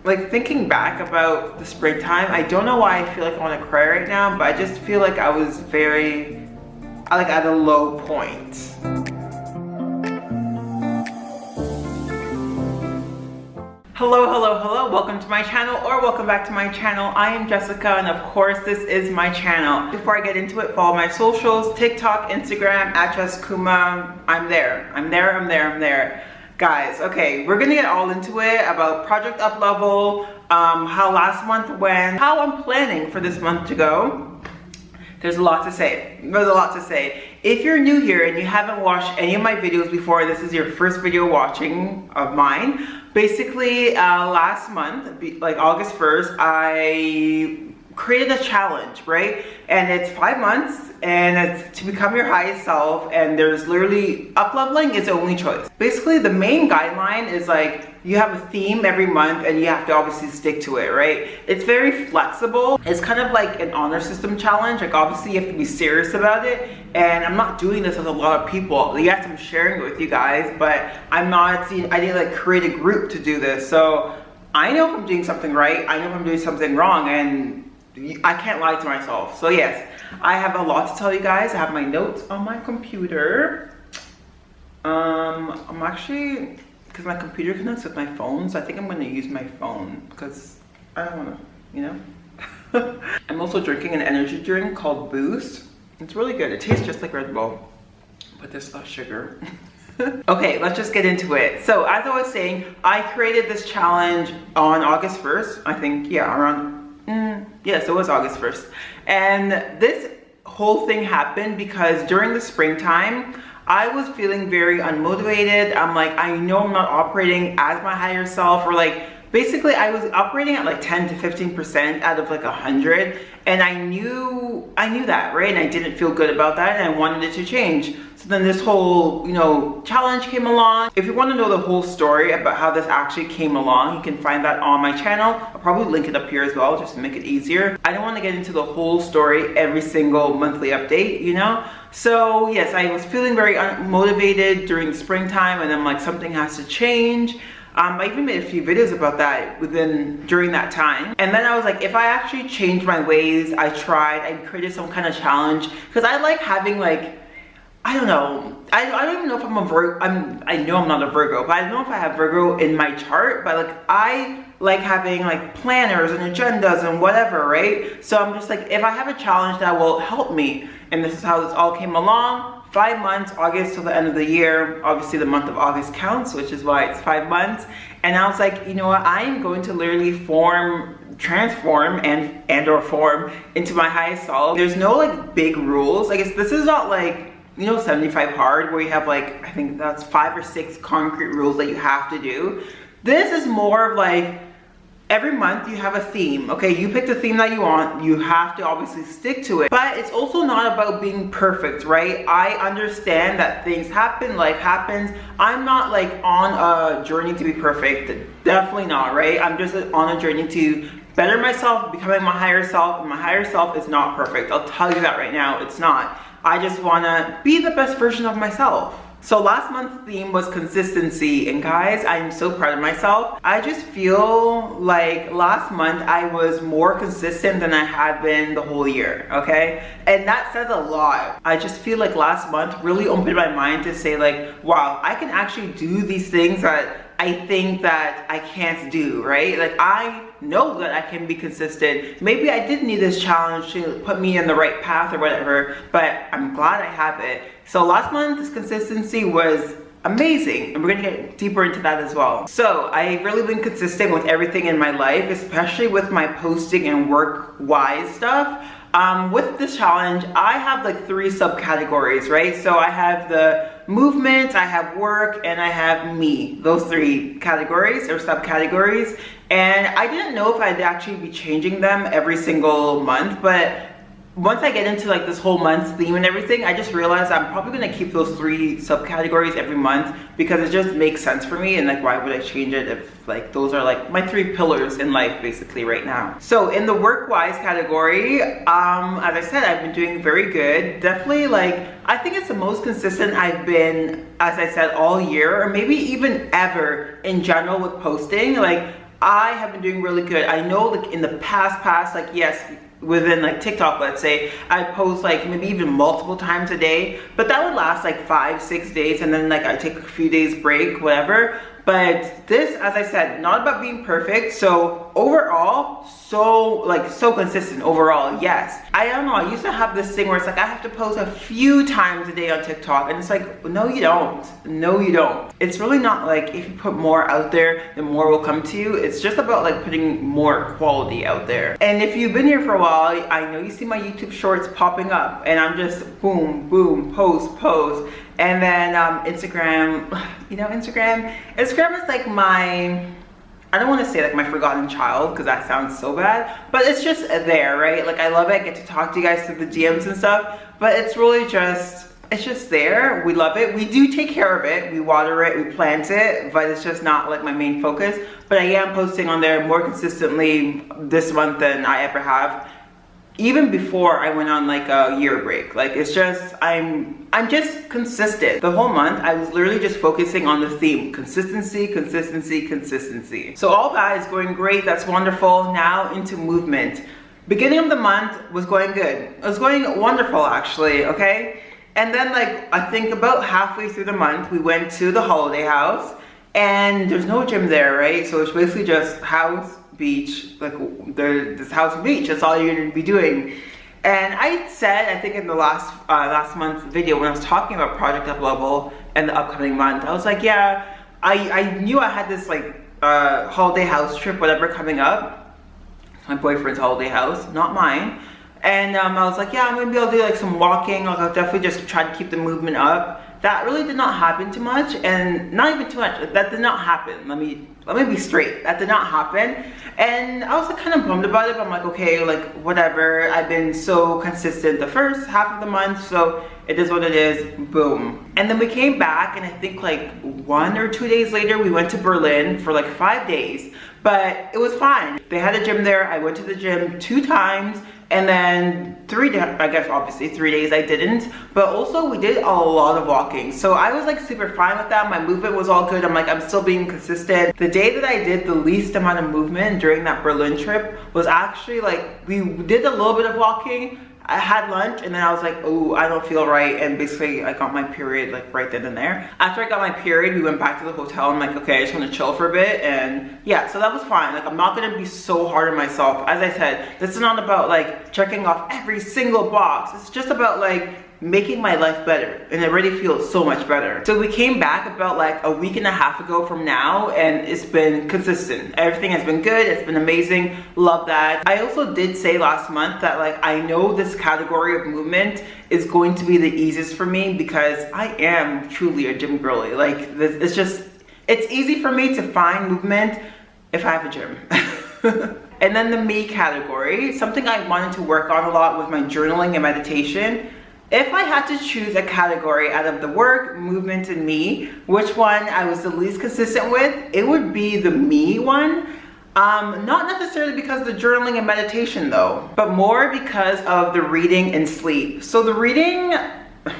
like thinking back about the springtime, I don't know why I feel like I want to cry right now, but I just feel like I was like at a low point. Hello, welcome to my channel, or welcome back to my channel. I am Jessica, and of course this is my channel. Before I get into it, follow my socials, TikTok, Instagram, @JessKuma. I'm there. Guys, okay, we're gonna get all into it about Project Uplevel, how last month went, how I'm planning for this month to go. There's a lot to say. If you're new here and you haven't watched any of my videos before, this is your first video watching of mine. Basically, last month, like August 1st, I created a challenge, right? And it's 5 months, and it's to become your highest self, and there's literally, up-leveling is the only choice. Basically, the main guideline is like, you have a theme every month, and you have to obviously stick to it, right? It's very flexible. It's kind of like an honor system challenge. Like, obviously, you have to be serious about it, and I'm not doing this with a lot of people. Yes, I'm sharing it with you guys, but I didn't like create a group to do this, so I know if I'm doing something right, I know if I'm doing something wrong, and I can't lie to myself. So yes, I have a lot to tell you guys. I have my notes on my computer. I'm actually, because my computer connects with my phone, so I think I'm going to use my phone because I don't want to, you know. I'm also drinking an energy drink called Boost. It's really good. It tastes just like Red Bull, but there's less sugar. Okay, let's just get into it. So as I was saying, I created this challenge on August 1st. I think, yeah, yes, it was August 1st. And this whole thing happened because during the springtime, I was feeling very unmotivated. I'm like, I know I'm not operating as my higher self, or like, basically I was operating at like 10 to 15% out of like 100. And I knew that, right? And I didn't feel good about that, and I wanted it to change. So then this whole, you know, challenge came along. If you want to know the whole story about how this actually came along, you can find that on my channel. I'll probably link it up here as well, just to make it easier. I don't want to get into the whole story every single monthly update, you know? So yes, I was feeling very unmotivated during the springtime, and I'm like, something has to change. I even made a few videos about that during that time. And then I was like, if I actually change my ways, I created some kind of challenge, because I like having like, I don't know, I don't even know if I'm a Virgo. I know I'm not a Virgo, but I don't know if I have Virgo in my chart, but like I like having like planners and agendas and whatever, right? So I'm just like, if I have a challenge that will help me, and this is how this all came along. 5 months, August till the end of the year. Obviously the month of August counts, which is why it's 5 months. And I was like, you know what, I am going to literally transform and or form into my highest self. There's no like big rules. I guess this is not like, you know, 75 hard, where you have like, I think that's 5 or 6 concrete rules that you have to do. This is more of like, every month you have a theme. Okay, you pick the theme that you want, you have to obviously stick to it. But it's also not about being perfect, right? I understand that things happen, life happens. I'm not like on a journey to be perfect, definitely not, right? I'm just on a journey to better myself, becoming my higher self, and my higher self is not perfect. I'll tell you that right now, it's not. I just wanna be the best version of myself. So last month's theme was consistency, and guys, I'm so proud of myself. I just feel like last month I was more consistent than I had been the whole year, okay? And that says a lot. I just feel like last month really opened my mind to say like, wow, I can actually do these things that I think that I can't do, right? Like, I know that I can be consistent. Maybe I did need this challenge to put me in the right path or whatever, but I'm glad I have it. So last month, this consistency was amazing, and we're gonna get deeper into that as well. So I've really been consistent with everything in my life, especially with my posting and work-wise stuff. With this challenge, I have like 3 subcategories, right? So I have the movement, I have work, and I have me. Those 3 categories or subcategories. And I didn't know if I'd actually be changing them every single month, but once I get into like this whole month's theme and everything, I just realized I'm probably gonna keep those 3 subcategories every month, because it just makes sense for me, and like, why would I change it if like those are like my 3 pillars in life basically right now. So in the work-wise category, as I said, I've been doing very good. Definitely, like, I think it's the most consistent I've been, as I said, all year, or maybe even ever in general with posting. Like, I have been doing really good. I know like in the past, like yes, within like TikTok, let's say, I post like maybe even multiple times a day, but that would last like 5-6 days, and then like I take a few days break, whatever. But this, as I said, not about being perfect. So overall, so consistent overall, yes. I don't know, I used to have this thing where it's like I have to post a few times a day on TikTok, and it's like, no you don't, no you don't. It's really not like if you put more out there, then more will come to you. It's just about like putting more quality out there. And if you've been here for a while, I know you see my YouTube shorts popping up, and I'm just boom, boom, post. And then Instagram, you know, Instagram is like my, I don't want to say like my forgotten child because that sounds so bad, but it's just there, right? Like I love it, I get to talk to you guys through the DMs and stuff, but it's really just, it's just there. We love it. We do take care of it. We water it, we plant it, but it's just not like my main focus. But I am posting on there more consistently this month than I ever have. Even before I went on like a year break. Like it's just, I'm just consistent. The whole month I was literally just focusing on the theme, consistency, consistency, consistency. So all that is going great, that's wonderful. Now into movement. Beginning of the month was going good. It was going wonderful actually, okay? And then like, I think about halfway through the month, we went to the holiday house and there's no gym there, right? So it's basically just house, beach, like this house and beach, that's all you're gonna be doing. And I said, I think in the last month's video when I was talking about Project Uplevel and the upcoming month, I was like, yeah, I knew I had this like holiday house trip, whatever, coming up. My boyfriend's holiday house, not mine. And I was like, yeah, maybe I'll do like some walking, like I'll definitely just try to keep the movement up. That really did not happen too much, and not even too much, that did not happen. Let me be straight, that did not happen. And I was like kind of bummed about it, but I'm like, okay, like whatever, I've been so consistent the first half of the month, so it is what it is, boom. And then we came back, and I think like 1 or 2 days later, we went to Berlin for like 5 days, but it was fine. They had a gym there, I went to the gym 2 times, and then 3 days, I guess obviously 3 days I didn't, but also we did a lot of walking. So I was like super fine with that. My movement was all good. I'm like, I'm still being consistent. The day that I did the least amount of movement during that Berlin trip was actually like, we did a little bit of walking. I had lunch and then I was like, oh, I don't feel right. And basically I got my period like right then and there. After I got my period, we went back to the hotel. I'm like, okay, I just want to chill for a bit. And yeah, so that was fine. Like I'm not going to be so hard on myself. As I said, this is not about like checking off every single box. It's just about like making my life better, and it already feels so much better. So we came back about like a week and a half ago from now, and it's been consistent. Everything has been good, it's been amazing, love that. I also did say last month that like I know this category of movement is going to be the easiest for me because I am truly a gym girly. Like this, it's easy for me to find movement if I have a gym. And then the me category, something I wanted to work on a lot was my journaling and meditation. If I had to choose a category out of the work, movement, and me, which one I was the least consistent with, it would be the me one. Not necessarily because of the journaling and meditation though, but more because of the reading and sleep. So the reading, I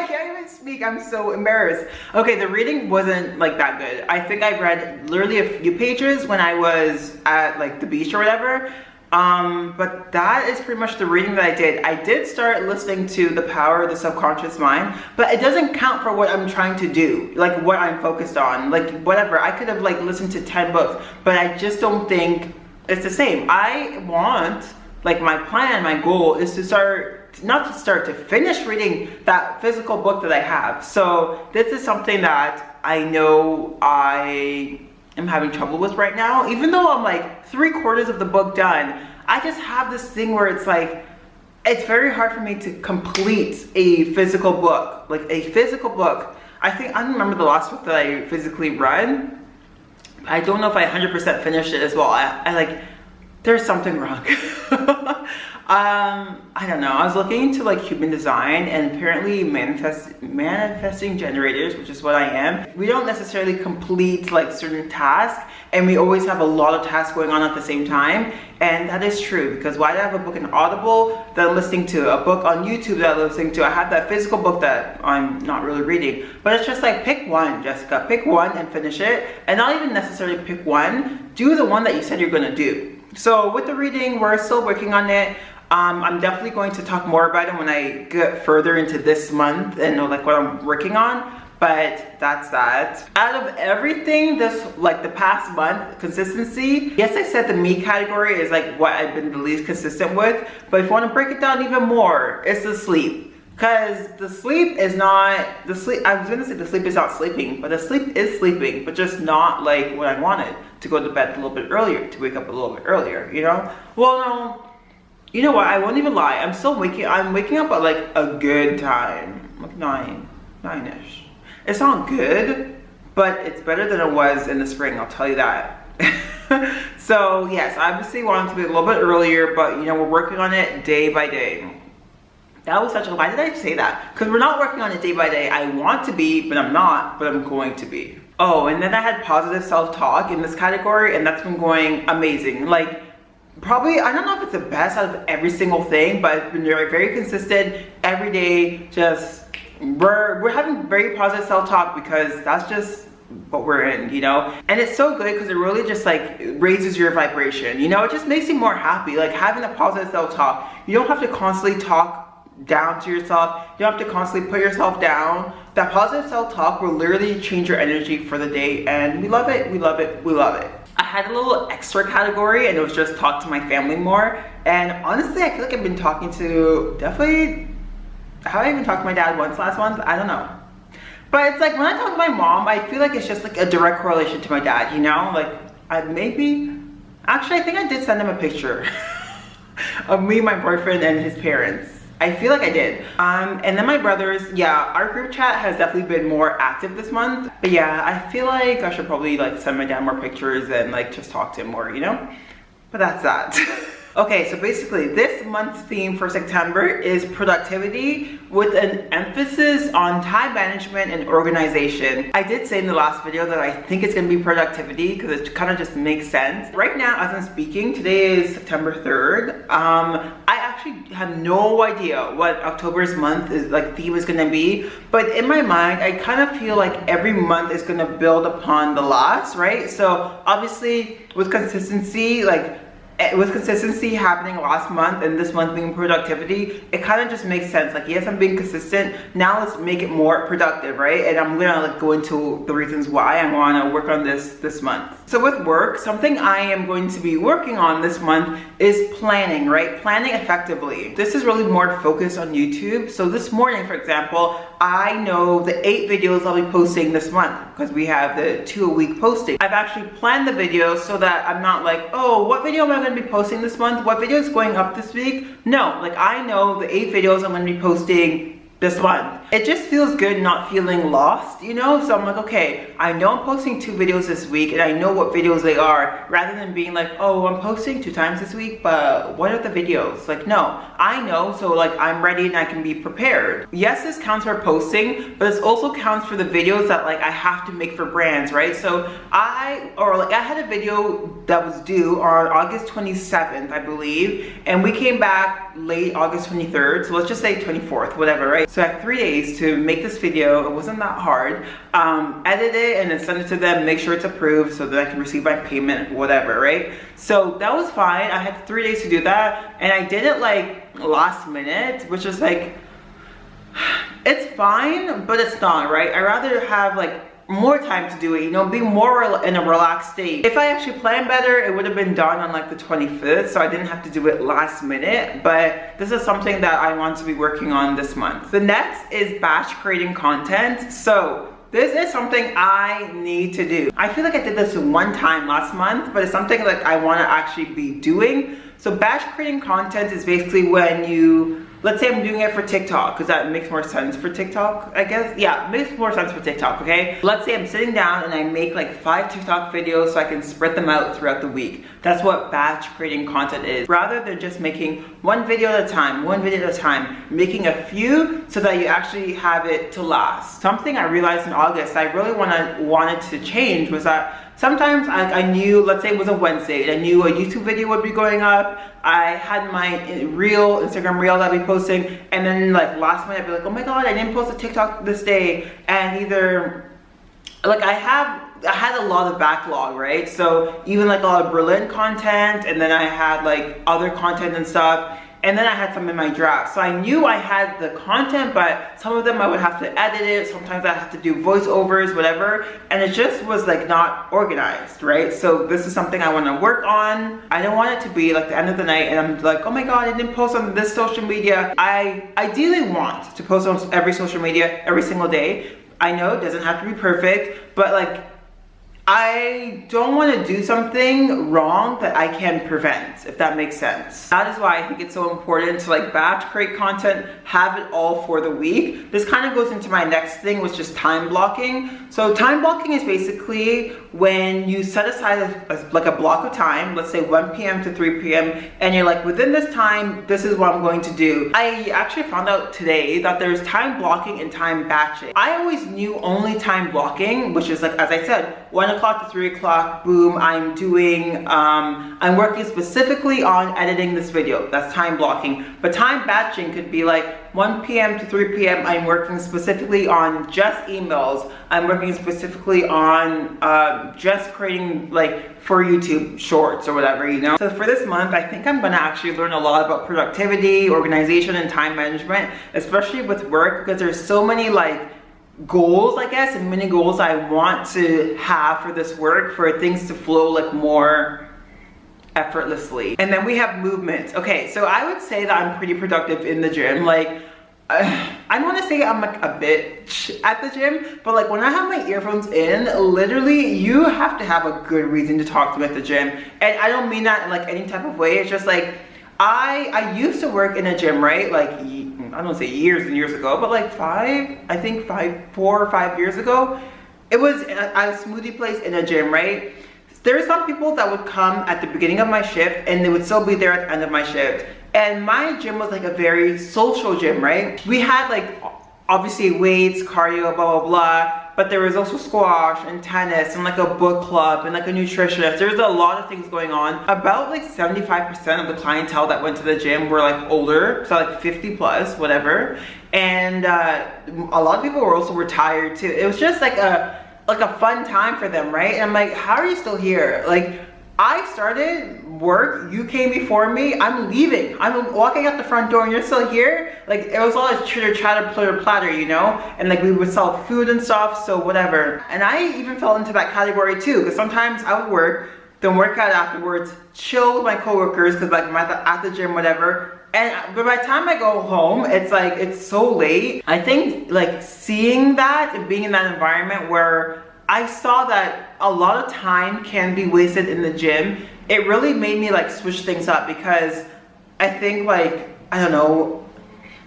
can't even speak, I'm so embarrassed. Okay, the reading wasn't like that good. I think I read literally a few pages when I was at like the beach or whatever. But that is pretty much the reading that I did. I did start listening to The Power of the Subconscious Mind, but it doesn't count for what I'm trying to do, like what I'm focused on, like whatever. I could have like listened to 10 books, but I just don't think it's the same. I want, like my plan, my goal is to to finish reading that physical book that I have. So this is something that I know I am having trouble with right now. Even though I'm like 3/4 of the book done, I just have this thing where it's like, it's very hard for me to complete a physical book. Like a physical book. I don't remember the last book that I physically read. I don't know if I 100% finished it as well. there's something wrong. I don't know. I was looking into like human design, and apparently manifesting generators, which is what I am, we don't necessarily complete like certain tasks, and we always have a lot of tasks going on at the same time. And that is true, because why do I have a book in Audible that I'm listening to, a book on YouTube that I'm listening to, I have that physical book that I'm not really reading. But it's just like, pick one, Jessica, pick one and finish it. And not even necessarily pick one, do the one that you said you're gonna do. So with the reading, we're still working on it. I'm definitely going to talk more about it when I get further into this month and know like what I'm working on. But that's that. Out of everything this like the past month, consistency, yes, I said the me category is like what I've been the least consistent with, but if you want to break it down even more, it's the sleep. Because the sleep is not the sleep. I was gonna say the sleep is not sleeping, but the sleep is sleeping, but just not like what I wanted, to go to bed a little bit earlier, to wake up a little bit earlier, you know? Well, no, you know what, I won't even lie, I'm waking up at like a good time, like 9-ish. It's not good, but it's better than it was in the spring, I'll tell you that. So yes, I obviously wanted to be a little bit earlier, but you know, we're working on it day by day. That was such a, why did I say that? Because we're not working on it day by day. I want to be, but I'm not, but I'm going to be. Oh, and then I had positive self-talk in this category, and that's been going amazing. Like, probably, I don't know if it's the best out of every single thing, but it's been very, very consistent every day. Just, we're having very positive self-talk because that's just what we're in, you know? And it's so good because it really just like raises your vibration, you know? It just makes you more happy, like having a positive self-talk. You don't have to constantly talk down to yourself. You don't have to constantly put yourself down. That positive self-talk will literally change your energy for the day, and we love it, we love it, we love it. I had a little extra category, and it was just talk to my family more. And honestly, I feel like I've been talking to, definitely, have I even talked to my dad once last month? I don't know. But it's like when I talk to my mom, I feel like it's just like a direct correlation to my dad, you know? Like, actually I think I did send him a picture of me, my boyfriend, and his parents. I feel like I did. And then my brothers, yeah, our group chat has definitely been more active this month. But yeah, I feel like I should probably like send my dad more pictures and like just talk to him more, you know? But that's that. Okay, so basically this month's theme for September is productivity with an emphasis on time management and organization. I did say in the last video that I think it's gonna be productivity because it kind of just makes sense. Right now, as I'm speaking, today is September 3rd. I actually have no idea what October's month is like theme is gonna be, but in my mind, I kind of feel like every month is gonna build upon the last, right? So obviously with consistency, with consistency happening last month and this month being productivity, it kind of just makes sense. Like, yes, I'm being consistent. Now let's make it more productive, right? And I'm gonna like go into the reasons why I want to work on this month. So with work, something I am going to be working on this month is planning, right? Planning effectively. This is really more focused on YouTube. So this morning, for example, I know the 8 videos I'll be posting this month because we have the 2 a week posting. I've actually planned the videos so that I'm not like, oh, what video am I going to be posting this month? What video is going up this week? No, like I know the 8 videos I'm going to be posting this month. It just feels good not feeling lost, you know? So I'm like, okay, I know I'm posting 2 videos this week and I know what videos they are, rather than being like, oh, I'm posting 2 times this week, but what are the videos? Like, no, I know, so like I'm ready and I can be prepared. Yes, this counts for posting, but this also counts for the videos that like I have to make for brands, right? So I had a video that was due on August 27th, I believe, and we came back late August 23rd, so let's just say 24th, whatever, right? So I have 3 days to make this video. It wasn't that hard. Edit it and then send it to them, make sure it's approved so that I can receive my payment, whatever, right? So that was fine. I had 3 days to do that, and I did it like last minute, which is like, it's fine, but it's not, right? I'd rather have like more time to do it, you know, be more in a relaxed state. If I actually planned better, it would have been done on like the 25th, so I didn't have to do it last minute, but this is something that I want to be working on this month. The next is batch creating content. So this is something I need to do. I feel like I did this one time last month, but it's something like I want to actually be doing. So batch creating content is basically when you let's say I'm doing it for TikTok, because that makes more sense for TikTok, I guess. Yeah, it makes more sense for TikTok, okay? Let's say I'm sitting down and I make like 5 TikTok videos so I can spread them out throughout the week. That's what batch creating content is. Rather than just making one video at a time, making a few so that you actually have it to last. Something I realized in August I really wanted to change was that sometimes I knew, let's say it was a Wednesday, and I knew a YouTube video would be going up. I had my Instagram reel that I'd be posting, and then like last minute I'd be like, oh my god, I didn't post a TikTok this day. And either, like I had a lot of backlog, right? So even like a lot of Berlin content, and then I had like other content and stuff. And then I had some in my draft. So I knew I had the content, but some of them I would have to edit it. Sometimes I have to do voiceovers, whatever. And it just was like not organized, right? So this is something I want to work on. I don't want it to be like the end of the night and I'm like, oh my god, I didn't post on this social media. I ideally want to post on every social media every single day. I know it doesn't have to be perfect, but like, I don't want to do something wrong that I can prevent, if that makes sense. That is why I think it's so important to like batch create content, have it all for the week. This kind of goes into my next thing, which is time blocking. So time blocking is basically when you set aside like a block of time, let's say 1 p.m. to 3 p.m. and you're like, within this time, this is what I'm going to do. I actually found out today that there's time blocking and time batching. I always knew only time blocking, which is like, as I said, 1 o'clock to 3 o'clock, boom, I'm working specifically on editing this video. That's time blocking. But time batching could be like 1 p.m. to 3 p.m. I'm working specifically on just emails. I'm working specifically on just creating like for YouTube shorts or whatever, you know? So for this month, I think I'm gonna actually learn a lot about productivity, organization, and time management, especially with work, because there's so many like goals, I guess, and mini goals I want to have for this work, for things to flow like more effortlessly. And then we have movement. Okay, so I would say that I'm pretty productive in the gym. Like, I don't want to say I'm like a bitch at the gym, but like when I have my earphones in, literally you have to have a good reason to talk to me at the gym. And I don't mean that in like any type of way. It's just like, I used to work in a gym, right? Like, I don't say years and years ago, but like 4 or 5 years ago, it was a smoothie place in a gym, right? There are some people that would come at the beginning of my shift and they would still be there at the end of my shift. And my gym was like a very social gym, right? We had like, obviously weights, cardio, blah, blah, blah. But there was also squash and tennis and like a book club and like a nutritionist. There's a lot of things going on. About like 75% of the clientele that went to the gym were like older, so like 50 plus, whatever. And a lot of people were also retired too. It was just like a fun time for them, right? And I'm like, how are you still here? Like, I started work, you came before me, I'm leaving. I'm walking out the front door and you're still here? Like, it was all like chitter chatter, plitter platter, you know? And like we would sell food and stuff, so whatever. And I even fell into that category too, because sometimes I would work, then work out afterwards, chill with my coworkers, because like I'm at the gym, whatever. And by the time I go home, it's like, it's so late. I think like seeing that and being in that environment where I saw that a lot of time can be wasted in the gym, it really made me like switch things up, because I think like, I don't know,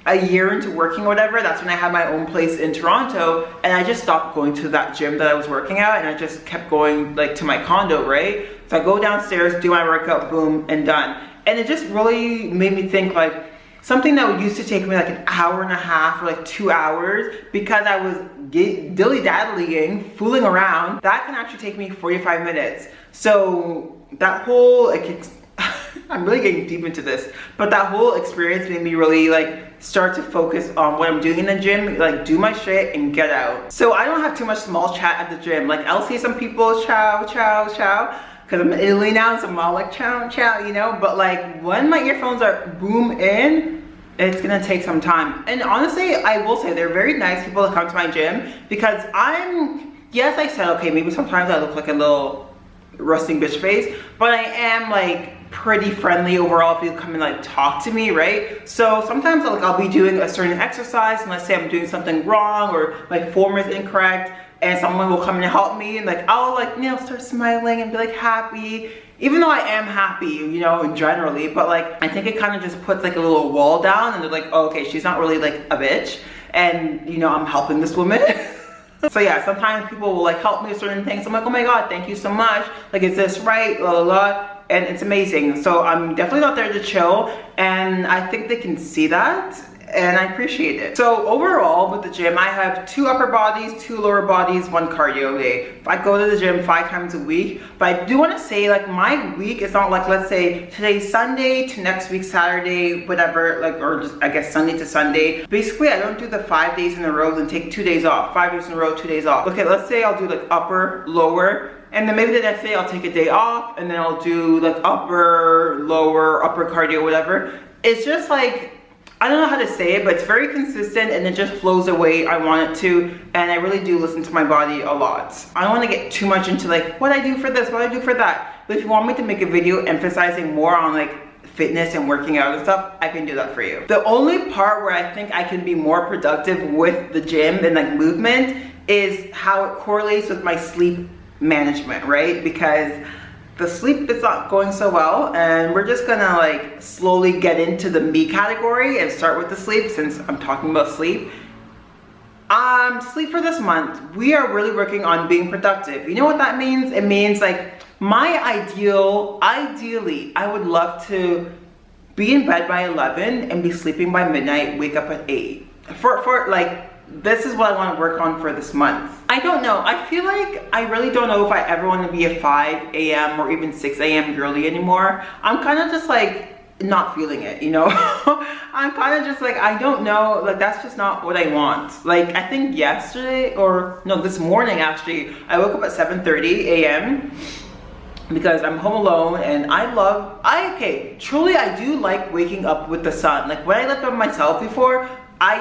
a year into working or whatever, that's when I had my own place in Toronto, and I just stopped going to that gym that I was working at, and I just kept going like to my condo, right? So I go downstairs, do my workout, boom, and done. And it just really made me think like, something that used to take me like an hour and a half or like 2 hours, because I was dilly-daddling, fooling around, that can actually take me 45 minutes. So that whole, like, I'm really getting deep into this, but that whole experience made me really like start to focus on what I'm doing in the gym, like do my shit and get out. So I don't have too much small chat at the gym. Like I'll see some people ciao, ciao, ciao, because I'm in Italy now, so I'm all like ciao, ciao, you know? But like when my earphones are boom in, it's gonna take some time. And honestly, I will say they're very nice people that come to my gym, because yes, I said, okay, maybe sometimes I look like a little rusting bitch face, but I am like pretty friendly overall if you come and like talk to me, right? So sometimes like I'll be doing a certain exercise, and let's say I'm doing something wrong or my form is incorrect, and someone will come and help me, and like I'll like, you know, start smiling and be like happy, even though I am happy, you know, generally, but like, I think it kind of just puts like a little wall down, and they're like, oh, okay, she's not really like a bitch, and you know, I'm helping this woman. So yeah, sometimes people will like help me with certain things. I'm like, oh my God, thank you so much. Like, is this right? La la la. And it's amazing. So I'm definitely not there to chill, and I think they can see that, and I appreciate it. So overall with the gym, I have 2 upper bodies, 2 lower bodies, 1 cardio day. I go to the gym 5 times a week, but I do want to say, like, my week is not like, let's say today's Sunday to next week Saturday, whatever, like, or just I guess Sunday to Sunday. Basically, I don't do the 5 days in a row and take 2 days off. 5 days in a row, 2 days off. Okay, let's say I'll do like upper, lower, and then maybe the next day I'll take a day off, and then I'll do like upper, lower, upper cardio, whatever. It's just like, I don't know how to say it, but it's very consistent, and it just flows the way I want it to, and I really do listen to my body a lot. I don't want to get too much into like what I do for this, what I do for that, but if you want me to make a video emphasizing more on like fitness and working out and stuff, I can do that for you. The only part where I think I can be more productive with the gym and like movement is how it correlates with my sleep management, right? Because the sleep is not going so well, and we're just gonna like slowly get into the me category and start with the sleep, since I'm talking about sleep. Sleep for this month, we are really working on being productive. You know what that means? It means like ideally, I would love to be in bed by 11 and be sleeping by midnight, wake up at 8. For like, this is what I want to work on for this month. I don't know. I feel like I really don't know if I ever want to be a 5 a.m. or even 6 a.m. girly anymore. I'm kind of just like not feeling it, you know? I'm kind of just like, I don't know, like that's just not what I want. Like, I think yesterday, or no, this morning actually, I woke up at 7:30 a.m. because I'm home alone, and truly I do like waking up with the sun. Like, when I lived by myself before, I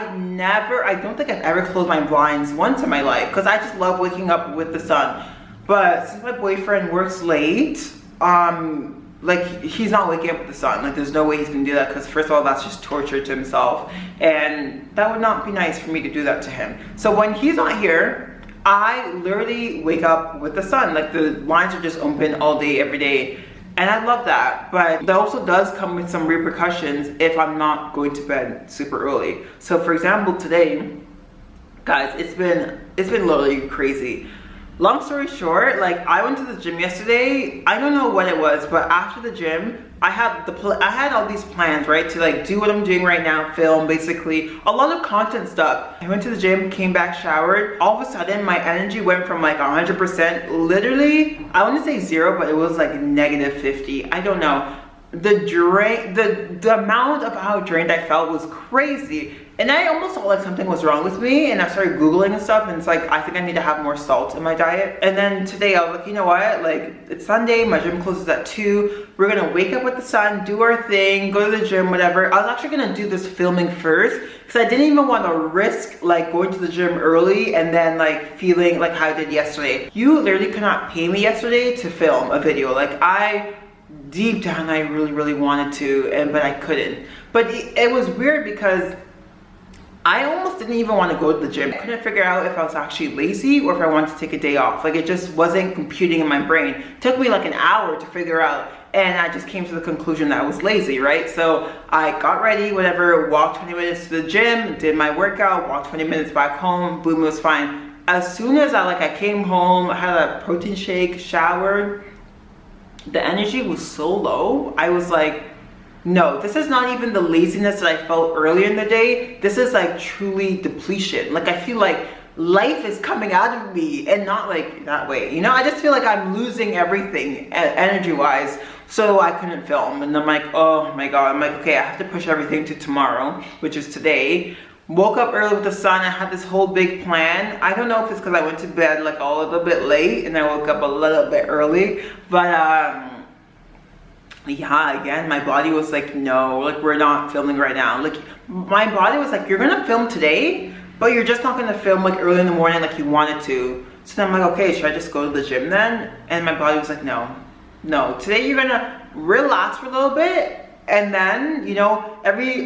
don't think I've ever closed my blinds once in my life, because I just love waking up with the sun. But since my boyfriend works late, like, he's not waking up with the sun. Like, there's no way he's gonna do that, because first of all, that's just torture to himself, and that would not be nice for me to do that to him. So when he's not here, I literally wake up with the sun. Like, the blinds are just open all day, every day. And I love that, but that also does come with some repercussions if I'm not going to bed super early. So for example, today, guys, it's been literally crazy. Long story short, like, I went to the gym yesterday. I don't know what it was, but after the gym, I had all these plans, right, to like do what I'm doing right now, film, basically a lot of content stuff. I went to the gym, came back, showered. All of a sudden, my energy went from like 100%, literally, I wouldn't say 0, but it was like -50. I don't know. The amount of how drained I felt was crazy. And I almost felt like something was wrong with me, and I started Googling and stuff, and it's like, I think I need to have more salt in my diet. And then today I was like, you know what, like, it's Sunday, my gym closes at 2, we're gonna wake up with the sun, do our thing, go to the gym, whatever. I was actually gonna do this filming first, because I didn't even want to risk like going to the gym early and then like feeling like how I did yesterday. You literally could not pay me yesterday to film a video. Like, deep down, I really wanted to, but I couldn't. But it was weird because I almost didn't even want to go to the gym. I couldn't figure out if I was actually lazy or if I wanted to take a day off. Like, it just wasn't computing in my brain. It took me like an hour to figure out, and I just came to the conclusion that I was lazy, right? So I got ready, whatever, walked 20 minutes to the gym, did my workout, walked 20 minutes back home, boom, it was fine. As soon as I came home, I had a protein shake, showered, the energy was so low. I was like, no, this is not even the laziness that I felt earlier in the day. This is like truly depletion. Like, I feel like life is coming out of me, and not like that way, you know? I just feel like I'm losing everything energy wise. So I couldn't film, and I'm like, oh my God. I'm like, okay, I have to push everything to tomorrow, which is today. Woke up early with the sun. I had this whole big plan. I don't know if it's because I went to bed like a little bit late and I woke up a little bit early, but yeah, again, my body was like, no, like, we're not filming right now. Like, my body was like, you're gonna film today, but you're just not gonna film like early in the morning like you wanted to. So then I'm like, okay, should I just go to the gym then? And my body was like, no, today you're gonna relax for a little bit, And then, you know,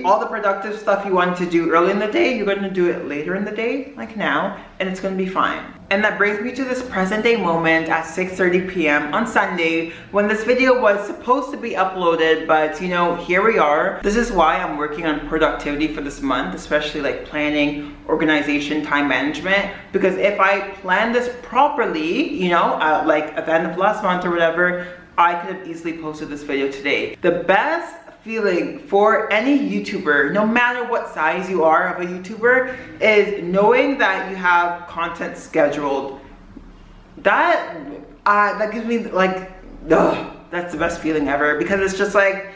all the productive stuff you want to do early in the day, you're going to do it later in the day, like now, and it's going to be fine. And that brings me to this present day moment at 6:30 p.m. on Sunday when this video was supposed to be uploaded, but you know, here we are. This is why I'm working on productivity for this month, especially like planning, organization, time management, because if I plan this properly, you know, like at the end of last month or whatever, I could have easily posted this video today. The best feeling for any YouTuber, no matter what size you are of a YouTuber, is knowing that you have content scheduled. That gives me like, that's the best feeling ever, because it's just like,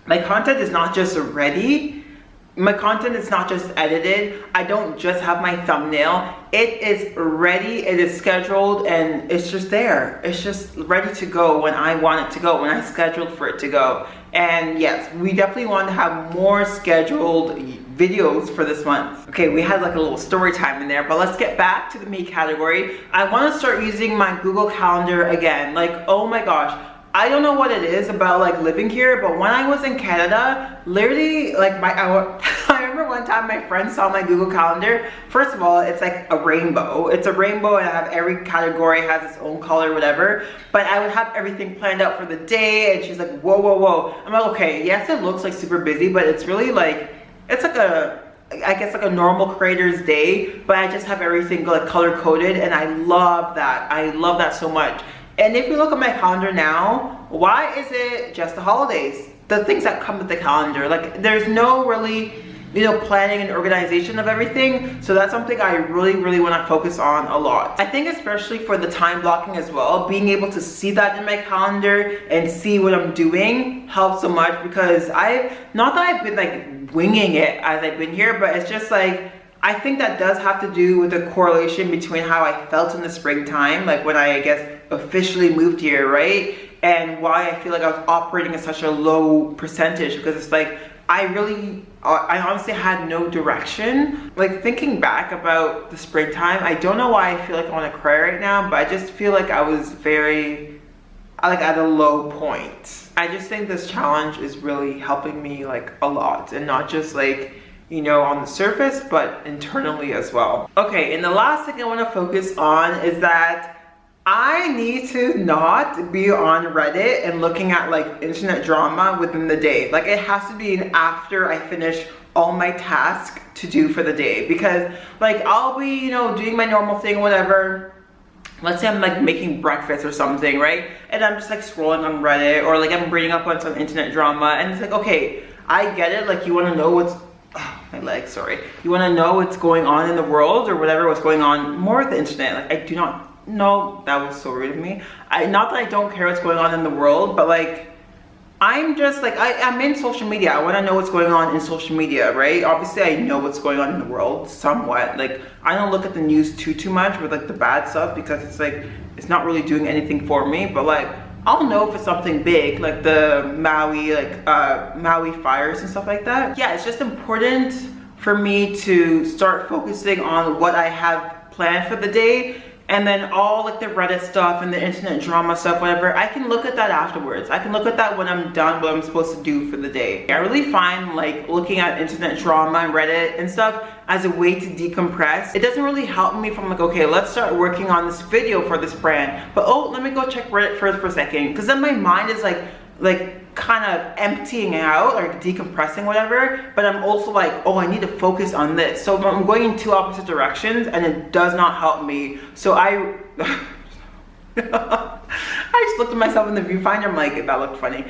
my content is not just ready. My content is not just edited. I don't just have my thumbnail. It is ready, it is scheduled, and it's just there. It's just ready to go when I want it to go, when I scheduled for it to go. And yes, we definitely want to have more scheduled videos for this month. Okay, we had like a little story time in there, but let's get back to the me category. I want to start using my Google Calendar again. Like, oh my gosh. I don't know what it is about like living here, but when I was in Canada, literally like I remember one time my friend saw my Google Calendar. First of all, it's like a rainbow. It's a rainbow and I have every category has its own color, whatever. But I would have everything planned out for the day, and she's like, whoa, whoa, whoa. I'm like, okay, yes, it looks like super busy, but it's really like, it's like I guess like a normal creator's day, but I just have everything like color coded, and I love that. I love that so much. And if you look at my calendar now, why is it just the holidays? The things that come with the calendar. Like, there's no really, you know, planning and organization of everything. So that's something I really, really want to focus on a lot. I think especially for the time blocking as well, being able to see that in my calendar and see what I'm doing helps so much, because not that I've been like winging it as I've been here, but it's just like, I think that does have to do with the correlation between how I felt in the springtime, like when I guess officially moved here, right? And why I feel like I was operating at such a low percentage, because it's like, I honestly had no direction. Like, thinking back about the springtime, I don't know why I feel like I want to cry right now, but I just feel like I was very, like, at a low point. I just think this challenge is really helping me like a lot, and not just like, you know, on the surface, but internally as well. Okay, and the last thing I want to focus on is that I need to not be on Reddit and looking at like internet drama within the day. Like, it has to be after I finish all my tasks to do for the day, because like I'll be, you know, doing my normal thing, whatever. Let's say I'm like making breakfast or something, right? And I'm just like scrolling on Reddit, or like I'm reading up on some internet drama, and it's like, okay, I get it. Like, you want to know what's my leg, sorry. You want to know what's going on in the world or whatever, what's going on more with the internet. Like, I do not know, that was so rude of me. Not that I don't care what's going on in the world, but like, I'm just like, I'm in social media. I want to know what's going on in social media, right? Obviously, I know what's going on in the world somewhat. Like, I don't look at the news too much with like the bad stuff, because it's like, it's not really doing anything for me. But like, I'll know if it's something big, like the Maui fires and stuff like that. Yeah, it's just important for me to start focusing on what I have planned for the day, and then all like the Reddit stuff and the internet drama stuff, whatever, I can look at that afterwards. I can look at that when I'm done what I'm supposed to do for the day. I really find like looking at internet drama and Reddit and stuff as a way to decompress. It doesn't really help me from like, okay, let's start working on this video for this brand, but oh, let me go check Reddit first for a second, because then my mind is like kind of emptying out or decompressing, whatever, but I'm also like, oh, I need to focus on this. So I'm going in two opposite directions, and it does not help me. So I just looked at myself in the viewfinder, I'm like, that looked funny.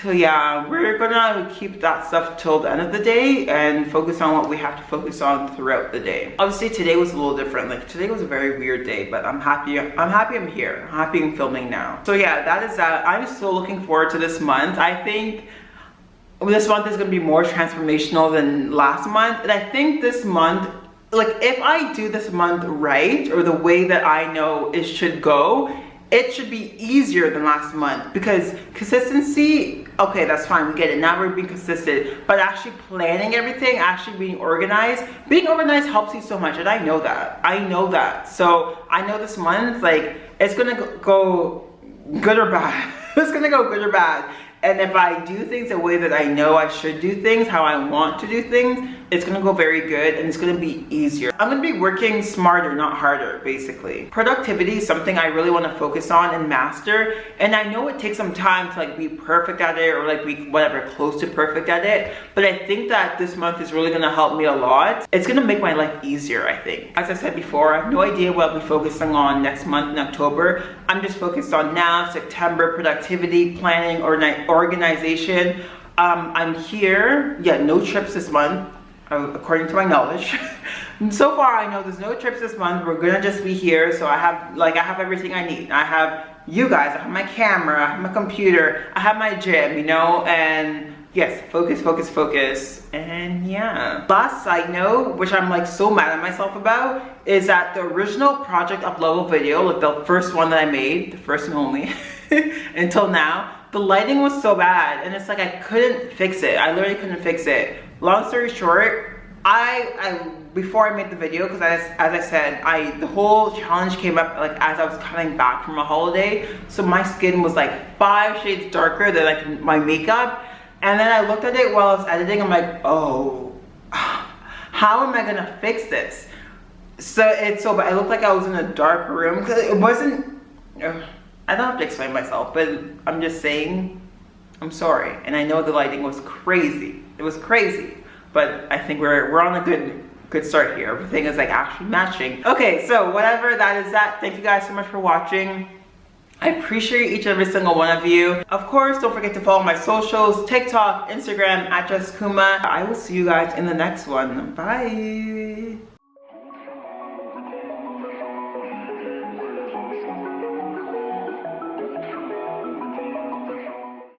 So yeah, we're gonna keep that stuff till the end of the day and focus on what we have to focus on throughout the day. Obviously today was a little different. Like, today was a very weird day, but I'm happy I'm here. I'm happy I'm filming now. So yeah, that is that. I'm still looking forward to this month. I think this month is gonna be more transformational than last month. And I think this month, like, if I do this month right, or the way that I know it should go, it should be easier than last month, because consistency, okay, that's fine, we get it, now we're being consistent, but actually planning everything, actually being organized helps you so much, and I know that. So I know this month, like, it's gonna go good or bad. It's gonna go good or bad, And if I do things the way that I know I should do things, how I want to do things, it's gonna go very good and it's gonna be easier. I'm gonna be working smarter, not harder, basically. Productivity is something I really wanna focus on and master. And I know it takes some time to like be perfect at it or like be whatever, close to perfect at it. But I think that this month is really gonna help me a lot. It's gonna make my life easier, I think. As I said before, I have no idea what I'll be focusing on next month in October. I'm just focused on now, September, productivity, planning, organization. I'm here, yeah, no trips this month, according to my knowledge. So far I know there's no trips this month. We're gonna just be here, so I have everything I need. I have you guys, I have my camera, I have my computer, I have my gym, you know, and yes, focus, focus, focus. And yeah. Last side note, which I'm like so mad at myself about, is that the original Project Uplevel video, like the first one that I made, the first and only, until now, the lighting was so bad, and it's like I couldn't fix it. I literally couldn't fix it. Long story short, I before I made the video, because as I said, the whole challenge came up like as I was coming back from a holiday, so my skin was like 5 shades darker than like my makeup. And then I looked at it while I was editing. I'm like, oh, how am I gonna fix this? So it's so bad. It looked like I was in a dark room because it wasn't. I don't have to explain myself, but I'm just saying, I'm sorry. And I know the lighting was crazy. It was crazy, but I think we're on a good start here. Everything is like actually matching. Okay, so whatever that is that. Thank you guys so much for watching. I appreciate each and every single one of you. Of course, don't forget to follow my socials, TikTok, Instagram, @JessKuma. I will see you guys in the next one. Bye.